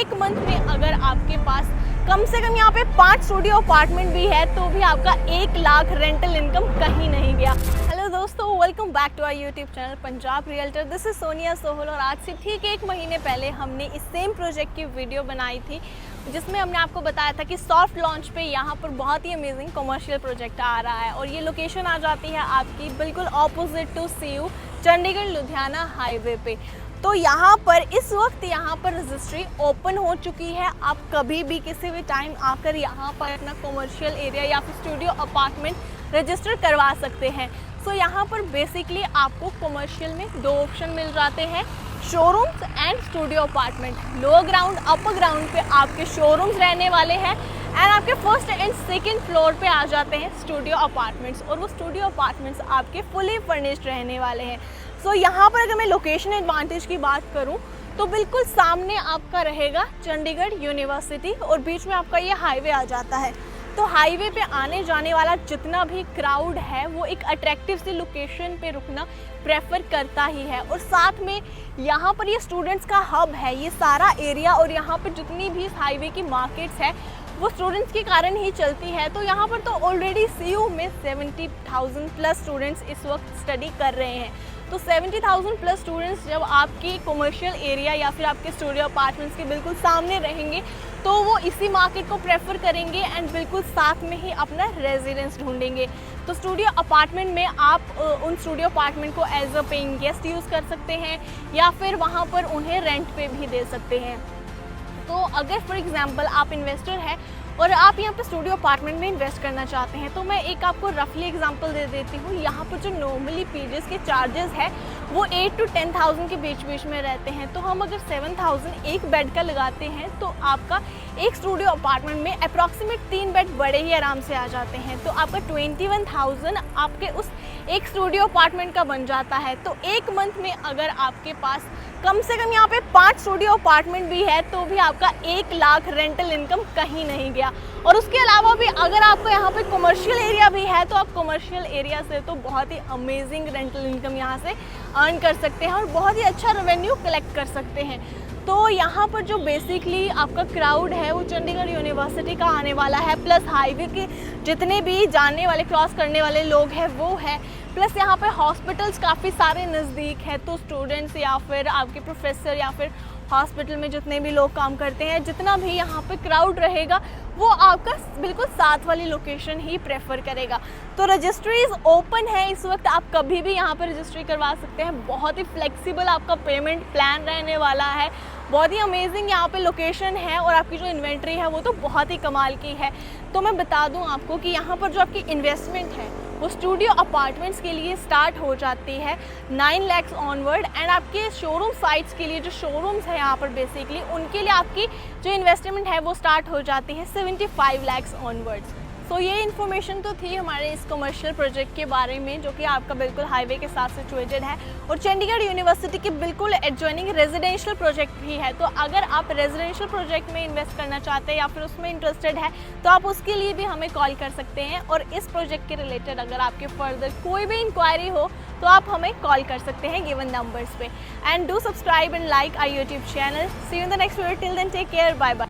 एक मंथ में अगर आपके पास कम से कम यहाँ पे 5 स्टूडियो अपार्टमेंट भी है तो भी आपका 1 लाख रेंटल इनकम कहीं नहीं गया। हेलो दोस्तों, welcome back to our YouTube channel Punjab realtor. This is Sonia Sohal और आज से ठीक 1 महीने पहले हमने इस सेम प्रोजेक्ट की वीडियो बनाई थी जिसमें हमने आपको बताया था कि सॉफ्ट लॉन्च पे यहाँ पर बहुत ही अमेजिंग कमर्शियल प्रोजेक्ट आ रहा है और ये लोकेशन आ जाती है आपकी बिल्कुल opposite to CU Chandigarh Ludhiana highway पे। तो यहाँ पर इस वक्त यहाँ पर रजिस्ट्री ओपन हो चुकी है। आप कभी भी किसी भी टाइम आकर यहाँ पर अपना कमर्शियल एरिया या फिर स्टूडियो अपार्टमेंट रजिस्टर करवा सकते हैं। सो यहाँ पर बेसिकली आपको कमर्शियल में 2 ऑप्शन मिल जाते हैं, showrooms and studio apartment. Lower ground upper ground पे आपके शोरूम्स रहने वाले हैं एंड आपके फर्स्ट एंड सेकंड फ्लोर पे आ जाते हैं स्टूडियो अपार्टमेंट्स और वो स्टूडियो अपार्टमेंट्स आपके फुली फर्निश्ड रहने वाले हैं। सो यहाँ पर अगर मैं लोकेशन एडवांटेज की बात करूँ तो बिल्कुल सामने आपका रहेगा चंडीगढ़ यूनिवर्सिटी और बीच में आपका ये हाईवे आ जाता है। तो हाईवे पे आने जाने वाला जितना भी क्राउड है वो एक अट्रैक्टिव सी लोकेशन पे रुकना प्रेफर करता ही है और साथ में यहाँ पर ये स्टूडेंट्स का हब है ये सारा एरिया और यहाँ पर जितनी भी इस हाईवे की मार्केट्स है वो स्टूडेंट्स के कारण ही चलती है। तो यहाँ पर तो ऑलरेडी सीयू में 70,000 प्लस स्टूडेंट्स इस वक्त स्टडी कर रहे हैं। तो 70,000 प्लस स्टूडेंट्स जब आपकी कमर्शियल एरिया या फिर आपके स्टूडियो अपार्टमेंट्स के बिल्कुल सामने रहेंगे तो वो इसी मार्केट को प्रेफर करेंगे एंड बिल्कुल साथ में ही अपना रेजिडेंस ढूंढेंगे। तो स्टूडियो अपार्टमेंट में आप उन स्टूडियो अपार्टमेंट को as a paying guest use कर सकते हैं या फिर वहाँ पर उन्हें रेंट पे भी दे सकते हैं। तो अगर फॉर एग्जांपल आप इन्वेस्टर हैं और आप यहाँ पे स्टूडियो अपार्टमेंट में इन्वेस्ट करना चाहते हैं तो मैं एक आपको रफली एग्जांपल दे देती हूँ। यहाँ पर जो नॉर्मली पीजीएस के चार्जेस है वो 8 to 10,000 के बीच में रहते हैं। तो हम अगर 7,000 एक बेड का लगाते हैं तो आपका एक स्टूडियो अपार्टमेंट में अप्रॉक्सीमेट 3 बेड बड़े ही आराम से आ जाते हैं। तो आपका 21,000 आपके उस एक स्टूडियो अपार्टमेंट का बन जाता है। तो एक मंथ में अगर आपके पास कम से कम यहाँ पे 5 स्टूडियो अपार्टमेंट भी है तो भी आपका 1 लाख रेंटल इनकम कहीं नहीं गया। और उसके अलावा भी अगर आपको यहाँ पे कमर्शियल एरिया भी है तो आप कमर्शियल एरिया से तो बहुत ही अमेजिंग रेंटल इनकम यहाँ से अर्न कर सकते हैं और बहुत ही अच्छा रेवेन्यू कलेक्ट कर सकते हैं। तो यहाँ पर जो बेसिकली आपका क्राउड है वो चंडीगढ़ यूनिवर्सिटी का आने वाला है, प्लस हाईवे के जितने भी जानने वाले क्रॉस करने वाले लोग हैं वो है, प्लस यहाँ पे हॉस्पिटल्स काफ़ी सारे नज़दीक है। तो स्टूडेंट्स या फिर आपके प्रोफेसर या फिर हॉस्पिटल में जितने भी लोग काम करते हैं जितना भी यहाँ पे क्राउड रहेगा वो आपका बिल्कुल साथ वाली लोकेशन ही प्रेफर करेगा। तो रजिस्ट्रीज ओपन है इस वक्त, आप कभी भी यहाँ पर रजिस्ट्री करवा सकते हैं। बहुत ही फ्लेक्सिबल आपका पेमेंट प्लान रहने वाला है, बहुत ही अमेजिंग यहाँ पे लोकेशन है और आपकी जो इन्वेंट्री है वो तो बहुत ही कमाल की है। तो मैं बता दूँ आपको कि यहाँ पर जो आपकी इन्वेस्टमेंट है वो स्टूडियो अपार्टमेंट्स के लिए स्टार्ट हो जाती है 9 लाख ऑनवर्ड एंड आपके शोरूम साइट्स के लिए जो शोरूम्स है यहाँ पर बेसिकली उनके लिए आपकी जो इन्वेस्टमेंट है वो स्टार्ट हो जाती है 75 लाख ऑनवर्ड्स। तो ये इन्फॉर्मेशन तो थी हमारे इस कमर्शियल प्रोजेक्ट के बारे में जो कि आपका बिल्कुल हाईवे के साथ सिचुएटेड है और चंडीगढ़ यूनिवर्सिटी के बिल्कुल एडजॉइनिंग रेजिडेंशियल प्रोजेक्ट भी है। तो अगर आप रेजिडेंशियल प्रोजेक्ट में इन्वेस्ट करना चाहते हैं या फिर उसमें इंटरेस्टेड है तो आप उसके लिए भी हमें कॉल कर सकते हैं और इस प्रोजेक्ट के रिलेटेड अगर आपके फर्दर कोई भी इंक्वायरी हो तो आप हमें कॉल कर सकते हैं गिवन नंबर्स पे। And do subscribe and like our YouTube channel. See you in the next video, till then take care, bye bye.